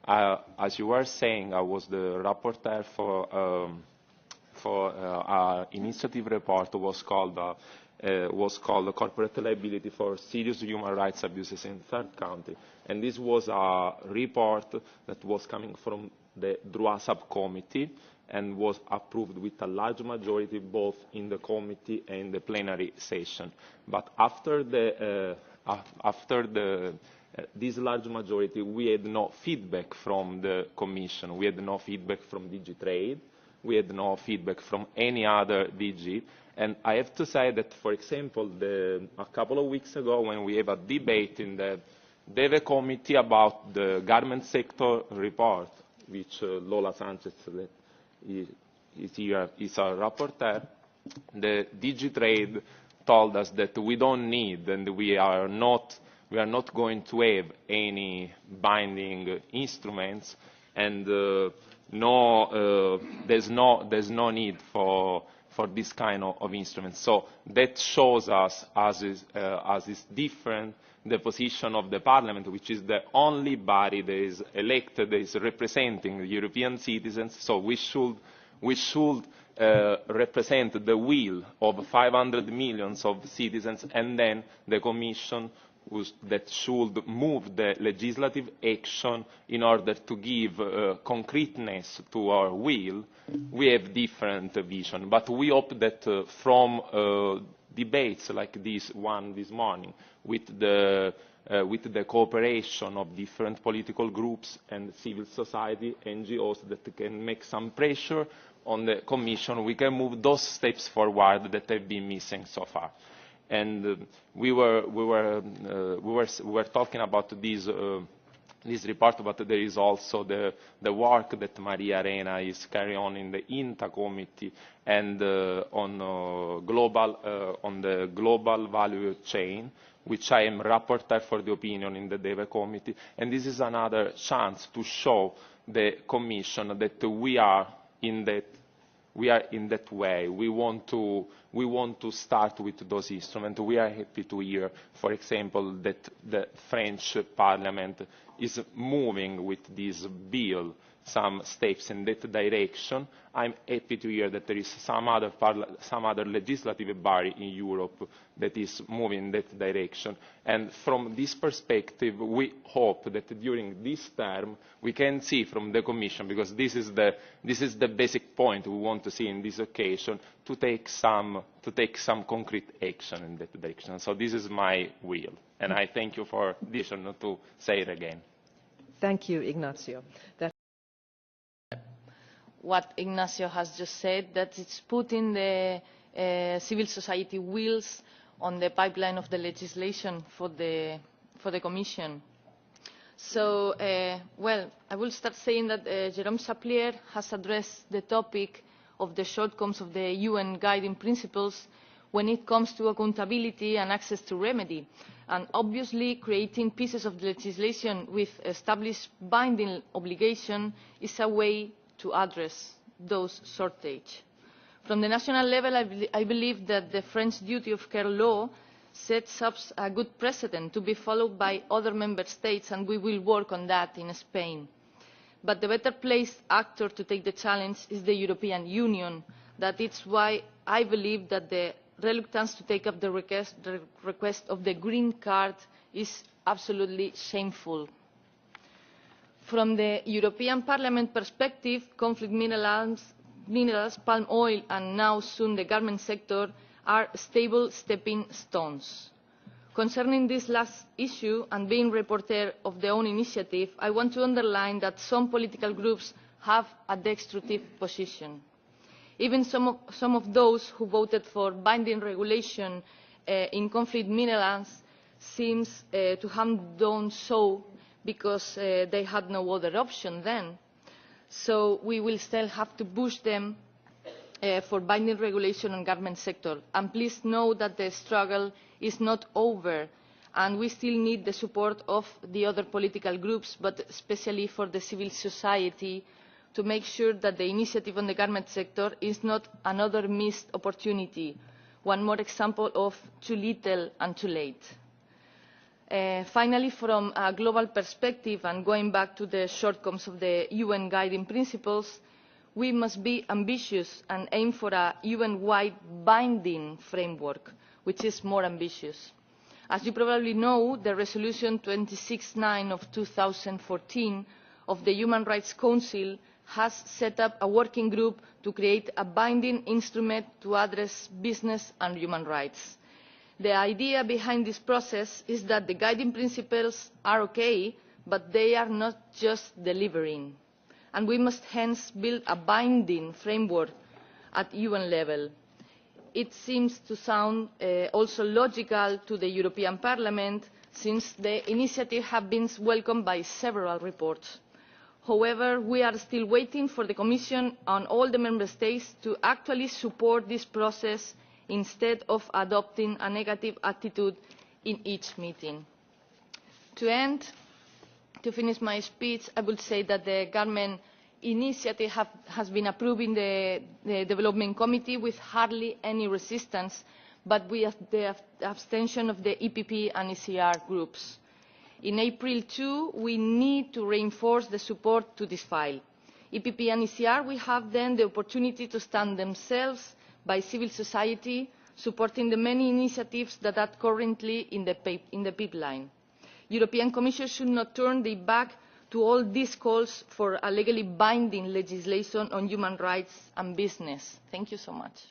As you were saying, I was the rapporteur for our initiative report was called Corporate Liability for Serious Human Rights Abuses in Third Country. And this was a report that was coming from the Durand subcommittee and was approved with a large majority both in the committee and the plenary session. But after this large majority, we had no feedback from the Commission. We had no feedback from DG Trade. We had no feedback from any other DG. And I have to say that, for example, a couple of weeks ago, when we have a debate in the DEVE committee about the garment sector report, which Lola Sanchez is here, is our rapporteur, the DG Trade told us that we don't need and we are not going to have any binding instruments, and there's no need for this kind of instruments. So that shows us, as is different, the position of the Parliament, which is the only body that is elected, that is representing European citizens. So we should represent the will of 500 million of citizens, and then the Commission that should move the legislative action in order to give concreteness to our will. We have different vision, but we hope that from debates like this one this morning, with the cooperation of different political groups and civil society, NGOs, that can make some pressure on the Commission, we can move those steps forward that have been missing so far. And we were talking about this report, but there is also the work that Maria Arena is carrying on in the INTA committee and on the global value chain, which I am rapporteur for the opinion in the DEVE committee. And this is another chance to show the Commission that we are in that way. We want to start with those instruments. We are happy to hear, for example, that the French Parliament is moving with this bill some steps in that direction. I'm happy to hear that there is some other legislative body in Europe that is moving in that direction. And from this perspective, we hope that during this term we can see from the Commission, because this is the basic point we want to see in this occasion, to take some concrete action in that direction. So this is my will, and I thank you for this not to say it again. Thank you, Ignacio. What Ignacio has just said, that it's putting the civil society wheels on the pipeline of the legislation for the Commission. So, well, I will start saying that Jérôme Chaplier has addressed the topic of the shortcomings of the UN guiding principles when it comes to accountability and access to remedy. And obviously, creating pieces of legislation with established binding obligation is a way to address those shortages. From the national level, I believe that the French duty of care law sets up a good precedent to be followed by other member states, and we will work on that in Spain. But the better placed actor to take the challenge is the European Union. That is why I believe that the reluctance to take up the request of the green card is absolutely shameful. From the European Parliament perspective, conflict minerals, palm oil and now soon the garment sector are stable stepping stones. Concerning this last issue, and being rapporteur of their own initiative, I want to underline that some political groups have a destructive position. Even some of those who voted for binding regulation in conflict minerals seems to have done so because they had no other option then. So we will still have to push them for binding regulation on the garment sector. And please know that the struggle is not over, and we still need the support of the other political groups, but especially for the civil society, to make sure that the initiative on the garment sector is not another missed opportunity, one more example of too little and too late. Finally, from a global perspective and going back to the shortcomings of the UN guiding principles, we must be ambitious and aim for a UN-wide binding framework, which is more ambitious. As you probably know, the Resolution 269 of 2014 of the Human Rights Council has set up a working group to create a binding instrument to address business and human rights. The idea behind this process is that the guiding principles are okay, but they are not just delivering. And we must hence build a binding framework at UN level. It seems to sound also logical to the European Parliament, since the initiative has been welcomed by several reports. However, we are still waiting for the Commission and all the Member States to actually support this process instead of adopting a negative attitude in each meeting. To finish my speech, I would say that the government initiative has been approved in the Development Committee with hardly any resistance, but with the abstention of the EPP and ECR groups. In April too, we need to reinforce the support to this file. EPP and ECR will have then the opportunity to stand themselves by civil society, supporting the many initiatives that are currently in the pipeline. The European Commission should not turn their back to all these calls for a legally binding legislation on human rights and business. Thank you so much.